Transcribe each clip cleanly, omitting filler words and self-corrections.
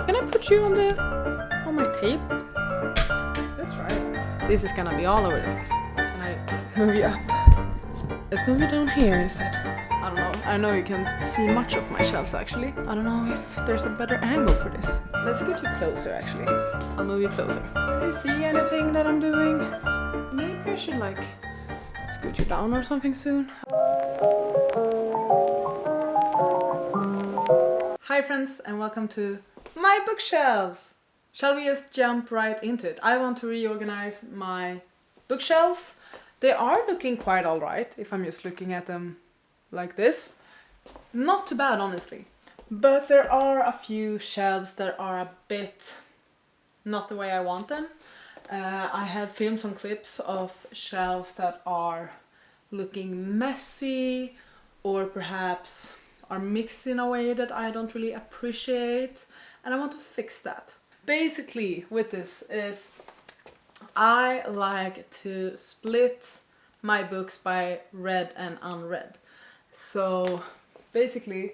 Can I put you on my table? Let's try it. This is gonna be all over the place. Can I move you up? Let's move you down here instead. I don't know. I know you can't see much of my shelves actually. I don't know if there's a better angle for this. Let's scoot you closer actually. I'll move you closer. Do you see anything that I'm doing? Maybe I should like scoot you down or something soon. Hi friends and welcome to my bookshelves. Shall we just jump right into it? I want to reorganize my bookshelves. They are looking quite alright if I'm just looking at them like this. Not too bad honestly. But there are a few shelves that are a bit not the way I want them. I have filmed some clips of shelves that are looking messy or perhaps are mixed in a way that I don't really appreciate, and I want to fix that. Basically with this is I like to split my books by read and unread. So basically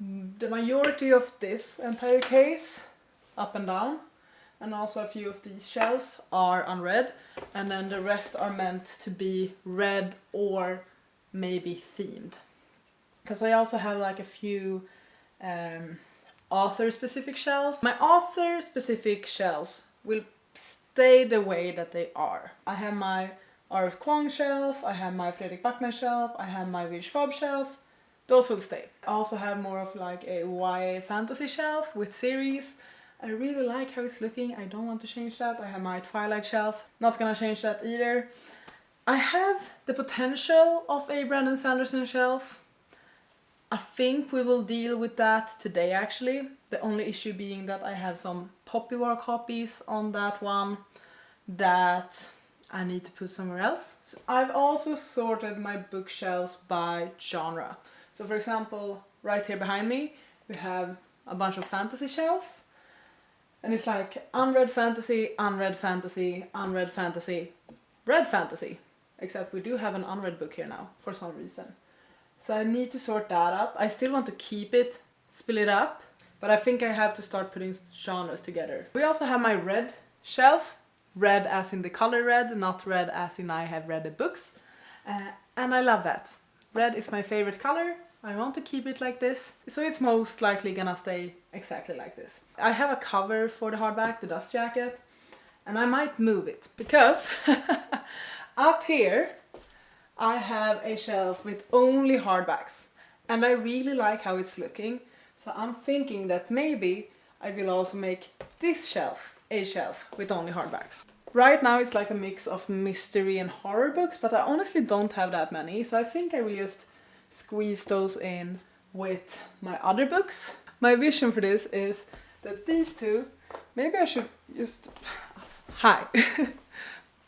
the majority of this entire case up and down and also a few of these shelves are unread, and then the rest are meant to be read or maybe themed. Because I also have like a few author specific shelves. My author specific shelves will stay the way that they are. I have my R.F. Kuang shelf, I have my Fredrik Backman shelf, I have my Will Schwab shelf. Those will stay. I also have more of like a YA fantasy shelf with series. I really like how it's looking. I don't want to change that. I have my Twilight shelf. Not gonna change that either. I have the potential of a Brandon Sanderson shelf. I think we will deal with that today actually. The only issue being that I have some Poppy War copies on that one that I need to put somewhere else. So I've also sorted my bookshelves by genre. So for example, right here behind me, we have a bunch of fantasy shelves. And it's like unread fantasy, unread fantasy, unread fantasy, read fantasy. Except we do have an unread book here now, for some reason. So I need to sort that up. I still want to keep it, split it up, but I think I have to start putting genres together. We also have my red shelf. Red as in the color red, not red as in I have read the books. And I love that. Red is my favorite color. I want to keep it like this. So it's most likely gonna stay exactly like this. I have a cover for the hardback, the dust jacket, and I might move it because up here I have a shelf with only hardbacks and I really like how it's looking. So I'm thinking that maybe I will also make this shelf a shelf with only hardbacks. Right now it's like a mix of mystery and horror books, but I honestly don't have that many, so I think I will just squeeze those in with my other books. My vision for this is that these two, maybe I should just... Hi!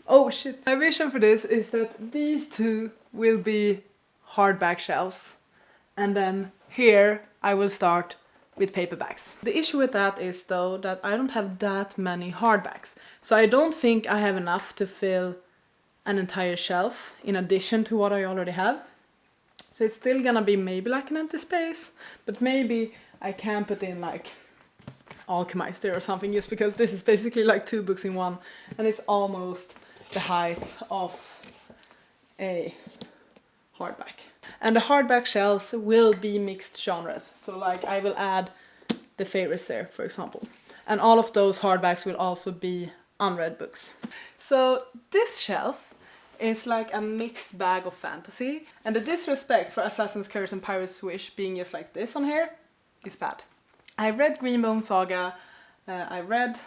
Oh shit! My vision for this is that these two will be hardback shelves, and then here I will start with paperbacks. The issue with that is though that I don't have that many hardbacks, so I don't think I have enough to fill an entire shelf in addition to what I already have. So it's still gonna be maybe like an empty space, but maybe I can put in like Alchemeister or something, just because this is basically like two books in one and it's almost the height of a hardback. And the hardback shelves will be mixed genres, so like I will add the favorites there, for example. And all of those hardbacks will also be unread books. So this shelf is like a mixed bag of fantasy, and the disrespect for Assassin's Curse and Pirate's Wish being just like this on here is bad. I read Greenbone Saga, I read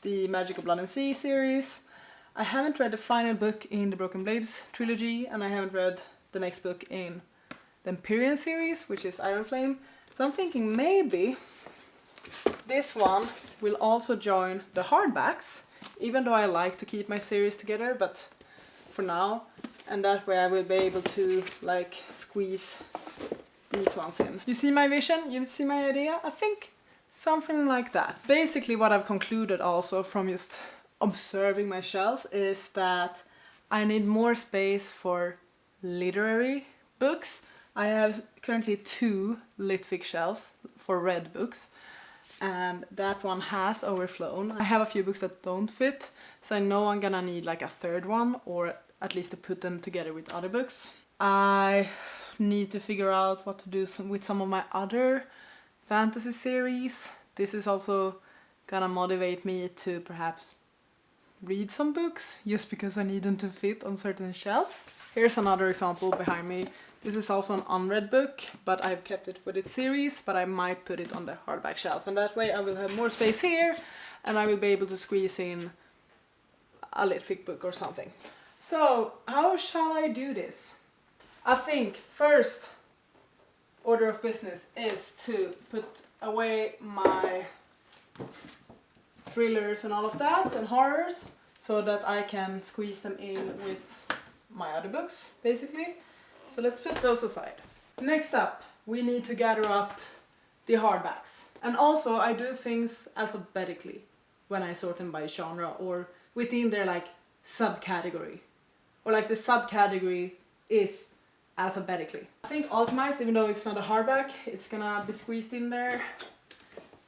the Magical Blood and Sea series, I haven't read the final book in the Broken Blades trilogy, and I haven't read the next book in the Empyrean series, which is Iron Flame. So I'm thinking maybe this one will also join the hardbacks, even though I like to keep my series together, but for now, and that way I will be able to like squeeze these ones in. You see my vision? You see my idea? I think something like that. Basically what I've concluded also from just observing my shelves is that I need more space for literary books, I have currently 2 Litfic shelves for red books, and that one has overflown. I have a few books that don't fit, so I know I'm gonna need like a third one, or at least to put them together with other books. I need to figure out what to do with some of my other fantasy series. This is also gonna motivate me to perhaps read some books, just because I need them to fit on certain shelves. Here's another example behind me. This is also an unread book, but I've kept it with its series, but I might put it on the hardback shelf, and that way I will have more space here, and I will be able to squeeze in a Litfic book or something. So, how shall I do this? I think first order of business is to put away my thrillers and all of that, and horrors, so that I can squeeze them in with my other books, basically. So let's put those aside. Next up, we need to gather up the hardbacks. And also I do things alphabetically when I sort them by genre, or within their like subcategory. Or like the subcategory is alphabetically. I think Alchemized, even though it's not a hardback, it's gonna be squeezed in there.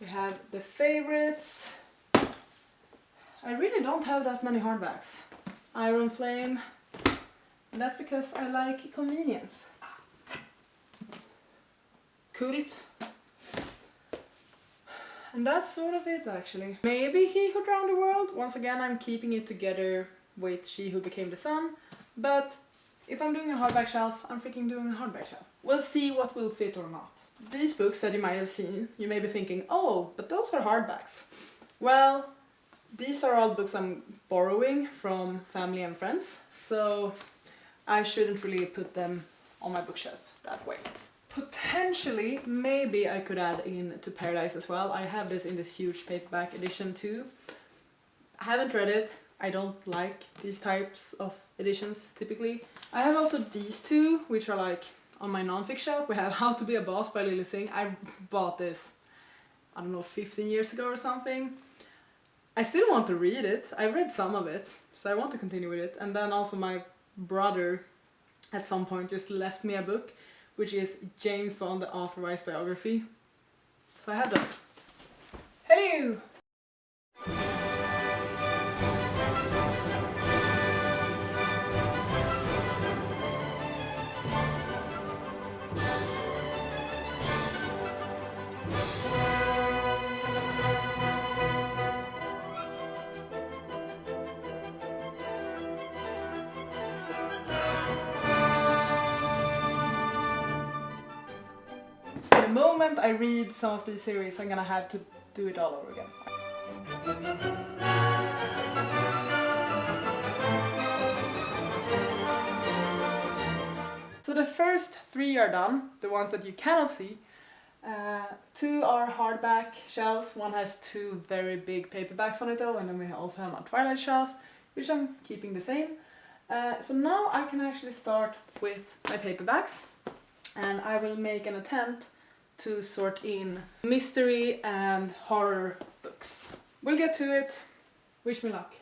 We have the favorites. I really don't have that many hardbacks. Iron Flame. And that's because I like convenience. Cult. And that's sort of it, actually. Maybe He Who Drowned the World. Once again, I'm keeping it together with She Who Became the Sun. But if I'm doing a hardback shelf, I'm freaking doing a hardback shelf. We'll see what will fit or not. These books that you might have seen, you may be thinking, oh, but those are hardbacks. Well, these are all books I'm borrowing from family and friends, so I shouldn't really put them on my bookshelf that way. Potentially, maybe I could add in to Paradise as well. I have this in this huge paperback edition too. I haven't read it. I don't like these types of editions typically. I have also these two, which are like on my non-fic shelf. We have How to Be a Boss by Lily Singh. I bought this, I don't know, 15 years ago or something. I still want to read it. I read some of it, so I want to continue with it. And then also my brother at some point just left me a book, which is James Bond, the authorized biography. So I have those. Hello! The moment I read some of these series, I'm gonna have to do it all over again. So the first 3 are done, the ones that you cannot see. 2 are hardback shelves, one has 2 very big paperbacks on it though, and then we also have my Twilight shelf, which I'm keeping the same. So now I can actually start with my paperbacks, and I will make an attempt to sort in mystery and horror books. We'll get to it. Wish me luck.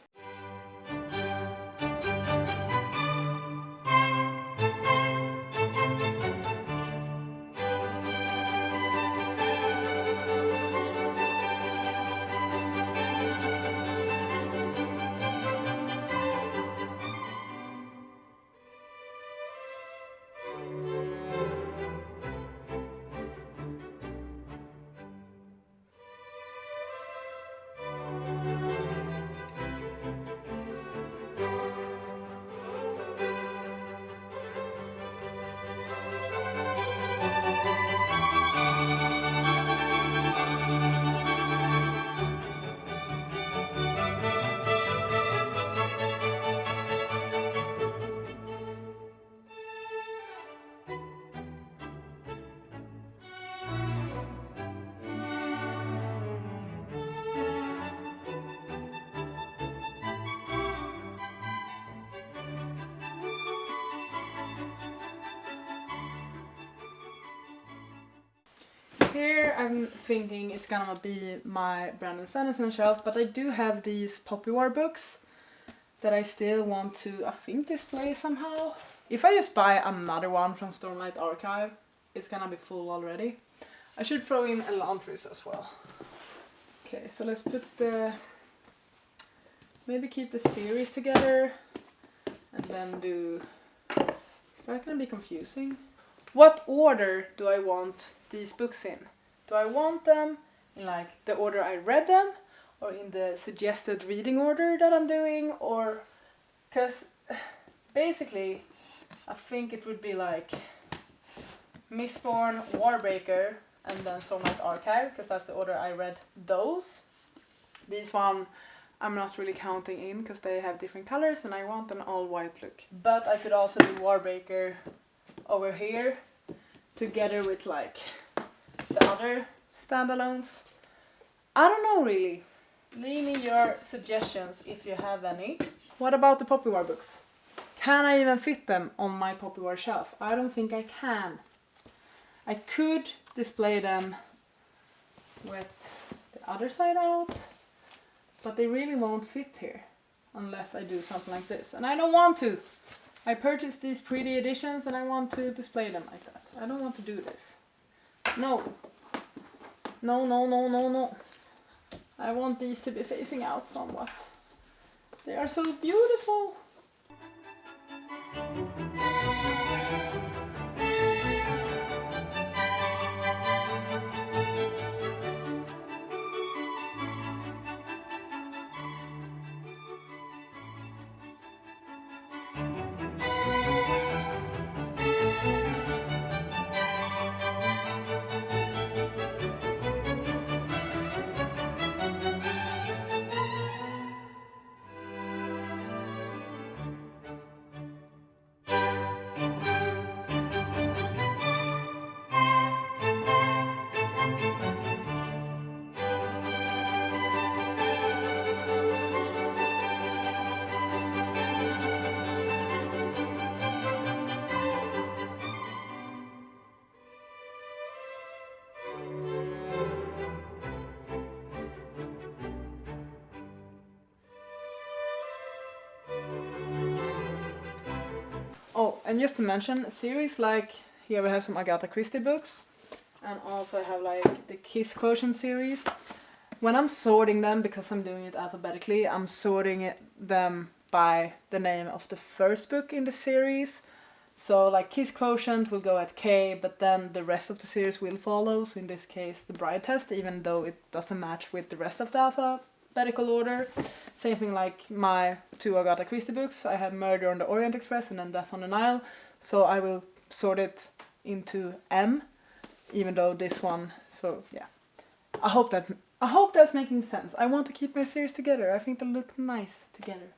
Here I'm thinking it's gonna be my Brandon Sanderson shelf, but I do have these Poppy War books that I still want to, I think, display somehow. If I just buy another one from Stormlight Archive, it's gonna be full already. I should throw in elantris as well. Okay, so let's put maybe keep the series together and then do... Is that gonna be confusing? What order do I want these books in? Do I want them in like the order I read them, or in the suggested reading order that I'm doing, or... Because basically I think it would be like Mistborn, Warbreaker, and then Stormlight Archive, because that's the order I read those. These one I'm not really counting in because they have different colors and I want an all white look. But I could also do Warbreaker over here together with like the other standalones. I don't know really. Leave me your suggestions if you have any. What about the Poppy War books? Can I even fit them on my Poppy War shelf? I don't think I can. I could display them with the other side out, but they really won't fit here unless I do something like this. And I don't want to. I purchased these pretty editions and I want to display them like that. I don't want to do this. No. No, no, no, no, no. I want these to be facing out somewhat. They are so beautiful. Oh, and just to mention, series like, here we have some Agatha Christie books, and also I have like the Kiss Quotient series. When I'm sorting them, because I'm doing it alphabetically, I'm sorting them by the name of the first book in the series. So like Kiss Quotient will go at K, but then the rest of the series will follow, so in this case the Bride Test, even though it doesn't match with the rest of the alphabetical order. Same thing like my 2 Agatha Christie books. I have Murder on the Orient Express and then Death on the Nile. So I will sort it into M, even though this one, so yeah. I hope that's making sense. I want to keep my series together. I think they look nice together.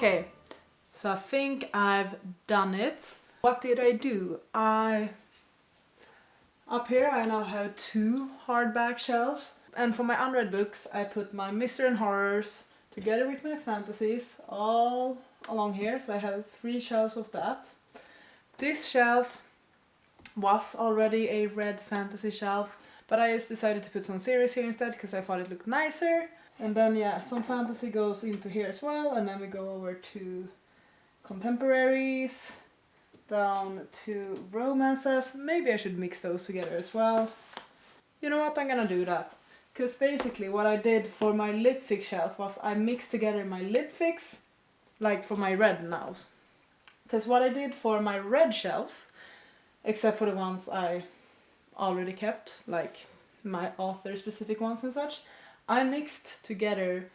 Okay, so I think I've done it. What did I do? Up here I now have 2 hardback shelves, and for my unread books I put my mystery and horrors together with my fantasies all along here, so I have 3 shelves of that. This shelf was already a red fantasy shelf, but I just decided to put some series here instead because I thought it looked nicer. And then yeah, some fantasy goes into here as well, and then we go over to contemporaries, down to romances. Maybe I should mix those together as well. You know what, I'm gonna do that. Because basically what I did for my lit fic shelf was I mixed together my lit fics, like for my red nows. Because what I did for my red shelves, except for the ones I already kept, like my author specific ones and such, I mixed together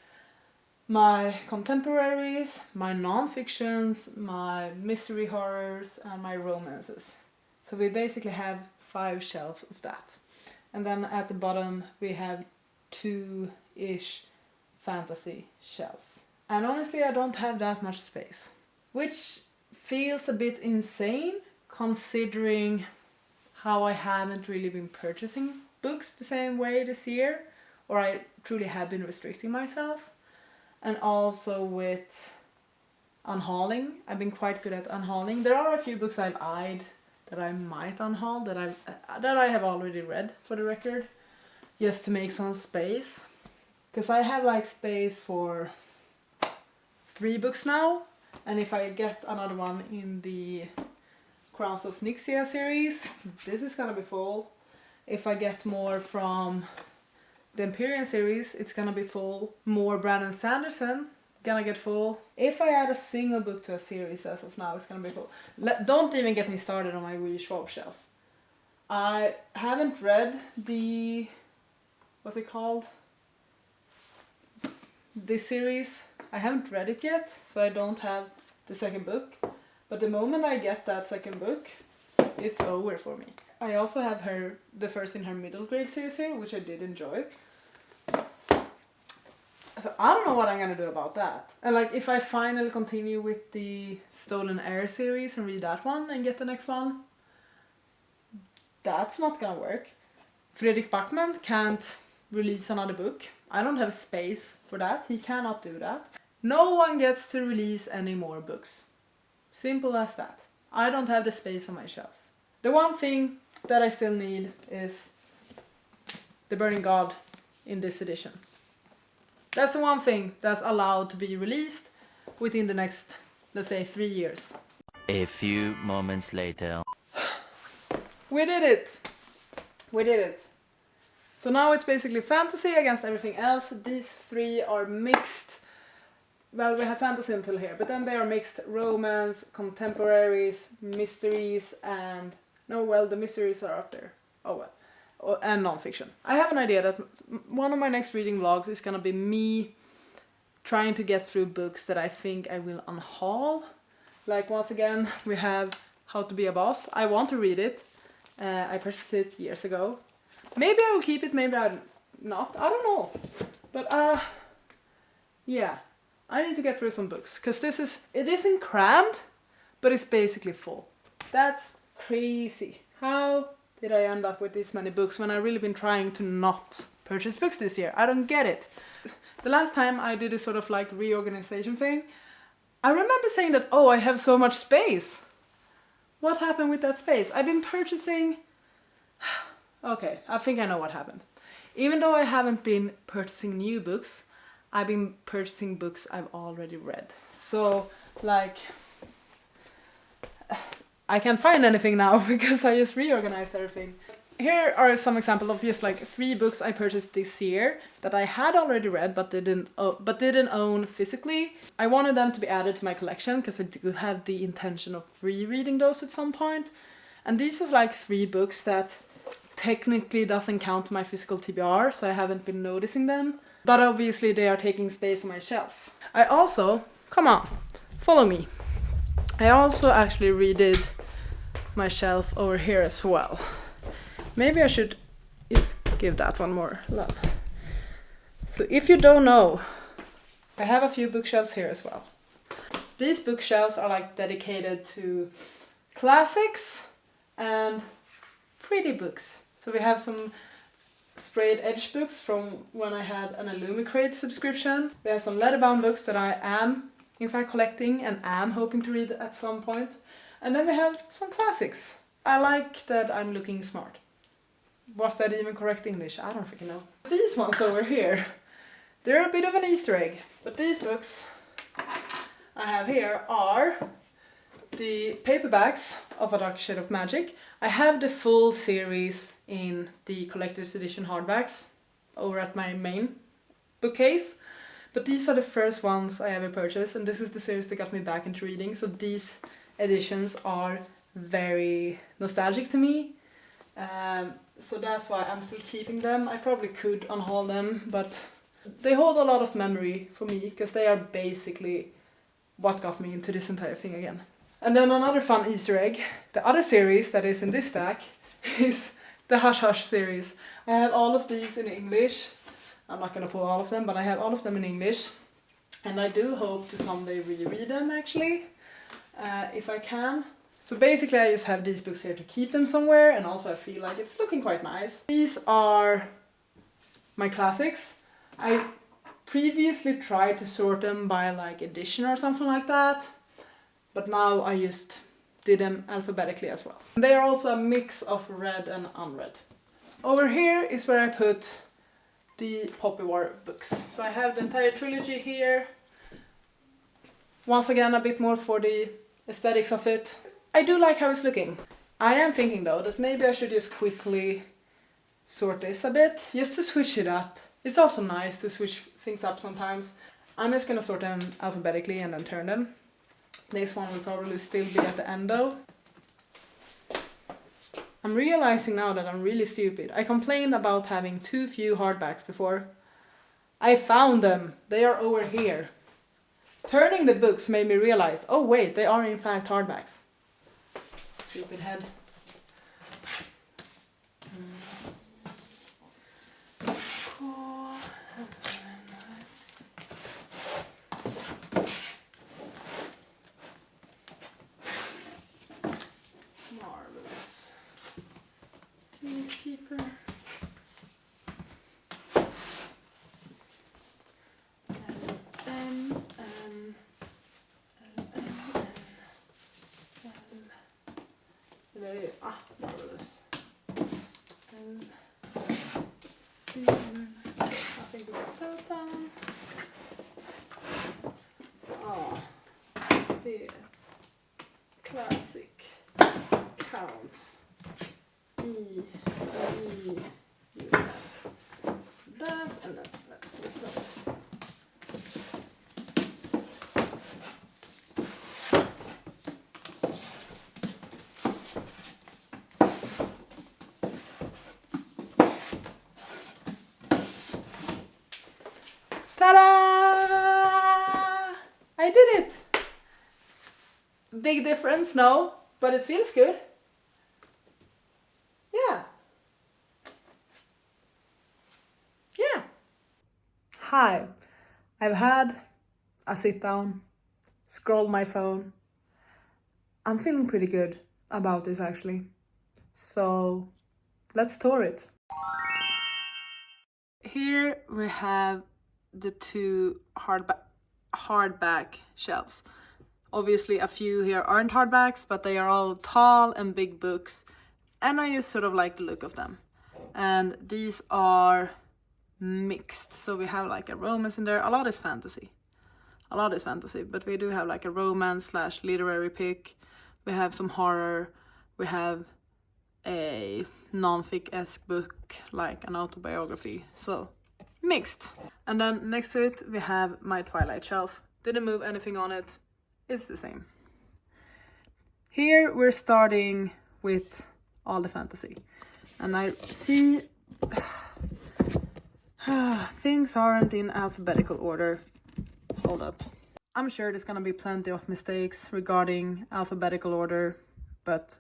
my contemporaries, my non-fictions, my mystery horrors, and my romances. So we basically have 5 shelves of that. And then at the bottom we have 2-ish fantasy shelves. And honestly I don't have that much space, which feels a bit insane considering how I haven't really been purchasing books the same way this year, or I truly have been restricting myself. And also with unhauling, I've been quite good at unhauling. There are a few books I've eyed that I might unhaul that I have already read, for the record, just to make some space. Because I have like space for 3 books now, and if I get another one in the Crowns of Nixia series, this is gonna be full. If I get more from the Empyrean series, it's gonna be full. More Brandon Sanderson, gonna get full. If I add a single book to a series as of now, it's gonna be full. Don't even get me started on my Willy Schwab shelf. I haven't read the... what's it called? This series. I haven't read it yet, so I don't have the second book. But the moment I get that second book, it's over for me. I also have the first in her middle grade series here, which I did enjoy. So I don't know what I'm gonna do about that. And like, if I finally continue with the Stolen Air series and read that one and get the next one, that's not gonna work. Fredrik Backman can't release another book. I don't have space for that. He cannot do that. No one gets to release any more books. Simple as that. I don't have the space on my shelves. The one thing that I still need is The Burning God in this edition. That's the one thing that's allowed to be released within the next, let's say, 3 years. A few moments later. We did it! We did it. So now it's basically fantasy against everything else. These 3 are mixed. Well, we have fantasy until here, but then they are mixed romance, contemporaries, mysteries, and... no, well, the mysteries are up there. Oh well. And non-fiction. I have an idea that one of my next reading vlogs is gonna be me trying to get through books that I think I will unhaul. Like, once again, we have How to Be a Boss. I want to read it. I purchased it years ago. Maybe I will keep it, maybe I'll not. I don't know. But, yeah. I need to get through some books. Because it isn't crammed, but it's basically full. That's crazy. How did I end up with this many books when I've really been trying to not purchase books this year? I don't get it. The last time I did a sort of like reorganization thing, I remember saying that, oh, I have so much space. What happened with that space? I've been purchasing... Okay, I think I know what happened. Even though I haven't been purchasing new books, I've been purchasing books I've already read. So, like... I can't find anything now because I just reorganized everything. Here are some examples of just like 3 books I purchased this year that I had already read but didn't own physically. I wanted them to be added to my collection because I do have the intention of rereading those at some point. And these are like 3 books that technically doesn't count my physical TBR, so I haven't been noticing them. But obviously they are taking space on my shelves. I also, come on, follow me. I also actually redid my shelf over here as well. Maybe I should just give that one more love. So if you don't know, I have a few bookshelves here as well. These bookshelves are like dedicated to classics and pretty books. So we have some sprayed edge books from when I had an Illumicrate subscription. We have some letterbound books that I am in fact collecting and am hoping to read at some point. And then we have some classics. I like that I'm looking smart. Was that even correct English? I don't freaking know. These ones over here, they're a bit of an Easter egg. But these books I have here are the paperbacks of A Dark Shade of Magic. I have the full series in the collector's edition hardbacks over at my main bookcase. But these are the first ones I ever purchased, and this is the series that got me back into reading. So these editions are very nostalgic to me. So that's why I'm still keeping them. I probably could unhaul them, but they hold a lot of memory for me because they are basically what got me into this entire thing again. And then another fun Easter egg, the other series that is in this stack is the Hush Hush series. I have all of these in English. I'm not gonna pull all of them, but I have all of them in English. And I do hope to someday reread them actually, if I can. So basically I just have these books here to keep them somewhere, and also I feel like it's looking quite nice. These are my classics. I previously tried to sort them by like edition or something like that, but now I just did them alphabetically as well. And they are also a mix of read and unread. Over here is where I put the Poppy War books. So I have the entire trilogy here. Once again, a bit more for the aesthetics of it. I do like how it's looking. I am thinking though that maybe I should just quickly sort this a bit, just to switch it up. It's also nice to switch things up sometimes. I'm just gonna sort them alphabetically and then turn them. This one will probably still be at the end though. I'm realizing now that I'm really stupid. I complained about having too few hardbacks before. I found them. They are over here. Turning the books made me realize, oh wait, they are in fact hardbacks. Stupid head. Marvelous. Peacekeeper. Marvelous. And see, I think we got that down. Oh, the classic count. You have that, and then let's do that. Ta-da! I did it! Big difference, no, but it feels good. Yeah. Yeah. Hi. I've had a sit down, scrolled my phone. I'm feeling pretty good about this actually. So let's tour it. Here we have the two hardback shelves. Obviously a few here aren't hardbacks, but they are all tall and big books, and I just sort of like the look of them. And these are mixed, so we have like a romance in there. A lot is fantasy, but we do have like a romance / literary pick. We have some horror, we have a non-fic-esque book like an autobiography, so mixed. And then next to it we have my Twilight shelf. Didn't move anything on it, it's the same. Here we're starting with all the fantasy, and I see things aren't in alphabetical order. Hold up. I'm sure there's gonna be plenty of mistakes regarding alphabetical order, but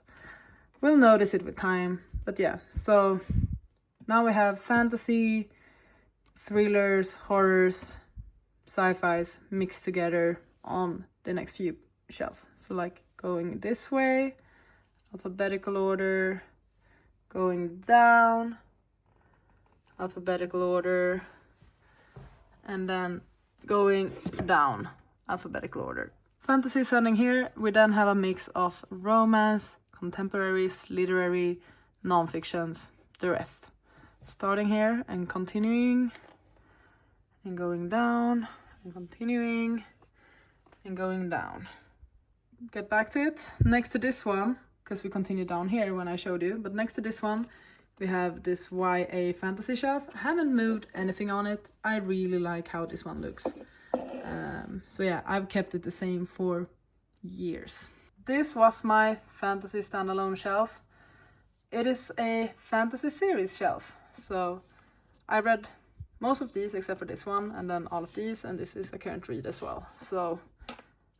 we'll notice it with time. But yeah, so now we have fantasy, thrillers, horrors, sci-fis mixed together on the next few shelves. So like going this way, alphabetical order, going down, alphabetical order, and then going down, alphabetical order. Fantasy setting here, we then have a mix of romance, contemporaries, literary, non-fictions, the rest. Starting here and continuing, and going down, and continuing, and going down. Get back to it. Next to this one, because we continue down here when I showed you, but next to this one, we have this YA fantasy shelf. I haven't moved anything on it. I really like how this one looks. So yeah, I've kept it the same for years. This was my fantasy standalone shelf. It is a fantasy series shelf. So I read most of these except for this one, and then all of these, and this is a current read as well. So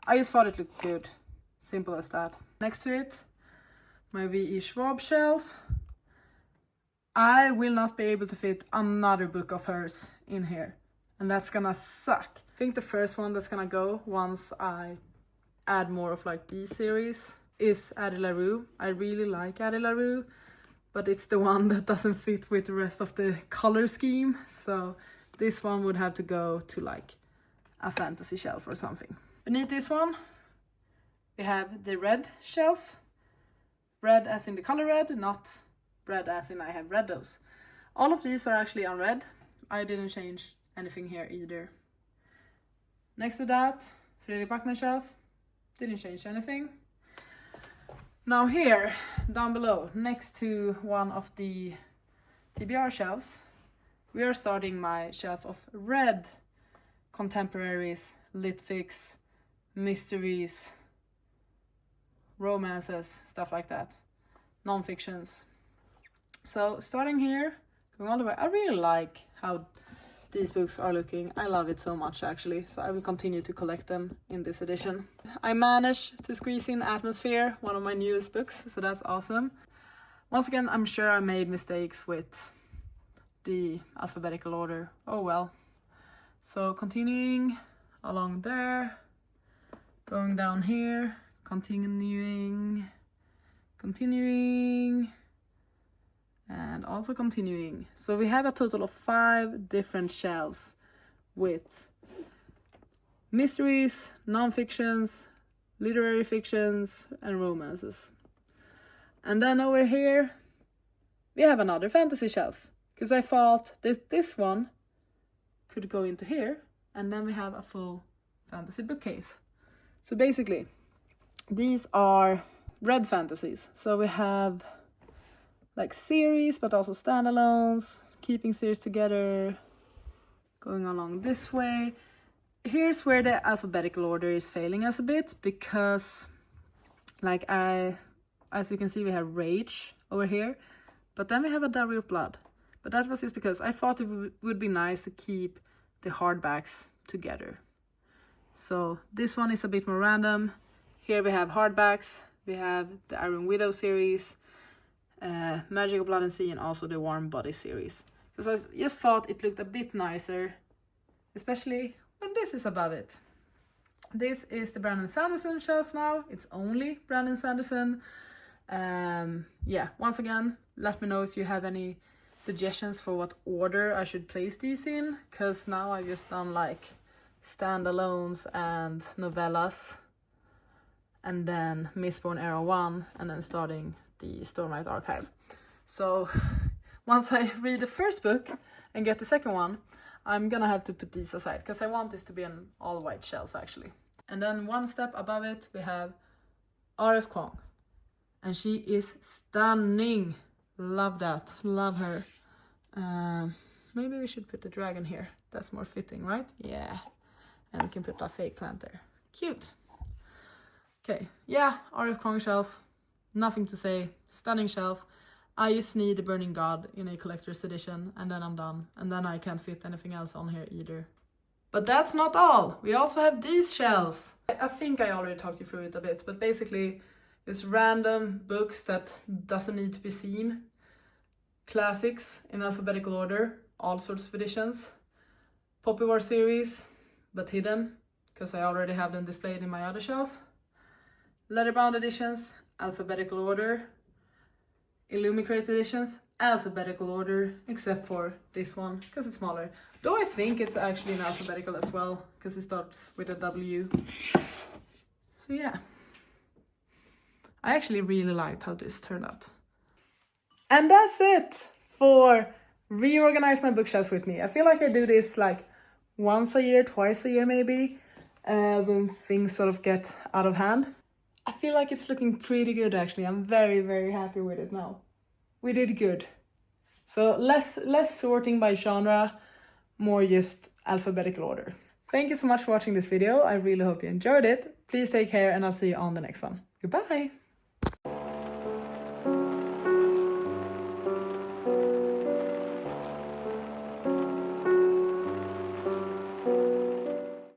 I just thought it looked good. Simple as that. Next to it, my V.E. Schwab shelf. I will not be able to fit another book of hers in here, and that's gonna suck. I think the first one that's gonna go once I add more of like these series is Addie LaRue. I really like Addie LaRue, but it's the one that doesn't fit with the rest of the color scheme. So this one would have to go to like a fantasy shelf or something. Beneath this one, we have the red shelf. Red as in the color red, not red as in I have read those. All of these are actually unread. I didn't change anything here either. Next to that, Fredrik Backman shelf. Didn't change anything. Now here, down below, next to one of the TBR shelves, we are starting my shelf of red contemporaries, litfics, mysteries, romances, stuff like that, non-fictions. So starting here, going all the way, I really like how these books are looking. I love it so much actually, so I will continue to collect them in this edition. I managed to squeeze in Atmosphere, one of my newest books, so that's awesome. Once again, I'm sure I made mistakes with the alphabetical order. Oh well. So continuing along there, going down here, continuing, and also continuing. So we have a total of 5 different shelves with mysteries, non-fictions, literary fictions, and romances. And then over here, we have another fantasy shelf, because I thought this one could go into here, and then we have a full fantasy bookcase. So basically, these are red fantasies. So we have like series, but also standalones, keeping series together, going along this way. Here's where the alphabetical order is failing us a bit, because like as you can see, we have Rage over here, but then we have a Diary of Blood. But that was just because I thought it would be nice to keep the hardbacks together. So this one is a bit more random. Here we have hardbacks, we have the Iron Widow series, Magic of Blood and Sea, and also the Warm Body series. Because I just thought it looked a bit nicer, especially when this is above it. This is the Brandon Sanderson shelf now. It's only Brandon Sanderson. Yeah, once again, let me know if you have any suggestions for what order I should place these in, because now I've just done like standalones and novellas, and then Mistborn Era 1, and then starting the Stormlight Archive. So once I read the first book and get the second one, I'm gonna have to put these aside, because I want this to be an all white shelf actually. And then one step above it we have R.F. Kuang, and she is stunning. Love that, love her. Maybe we should put the dragon here, that's more fitting, right? Yeah, and we can put a fake plant there. Cute. Okay, yeah, R.F. Kuang shelf, nothing to say, stunning shelf. I just need the Burning God in a collector's edition, and then I'm done. And then I can't fit anything else on here either. But that's not all. We also have these shelves. I think I already talked you through it a bit, but basically it's random books that doesn't need to be seen. Classics in alphabetical order, all sorts of editions. Poppy War series, but hidden. because I already have them displayed in my other shelf. Letterbound editions, alphabetical order. Illumicrate editions, alphabetical order, except for this one, because it's smaller. Though I think it's actually in alphabetical as well, because it starts with a W. So yeah. I actually really liked how this turned out. And that's it for Reorganize My Bookshelves with me. I feel like I do this like once a year, twice a year maybe, when things sort of get out of hand. I feel like it's looking pretty good actually. I'm very, very happy with it now. We did good. So less sorting by genre, more just alphabetical order. Thank you so much for watching this video. I really hope you enjoyed it. Please take care and I'll see you on the next one. Goodbye!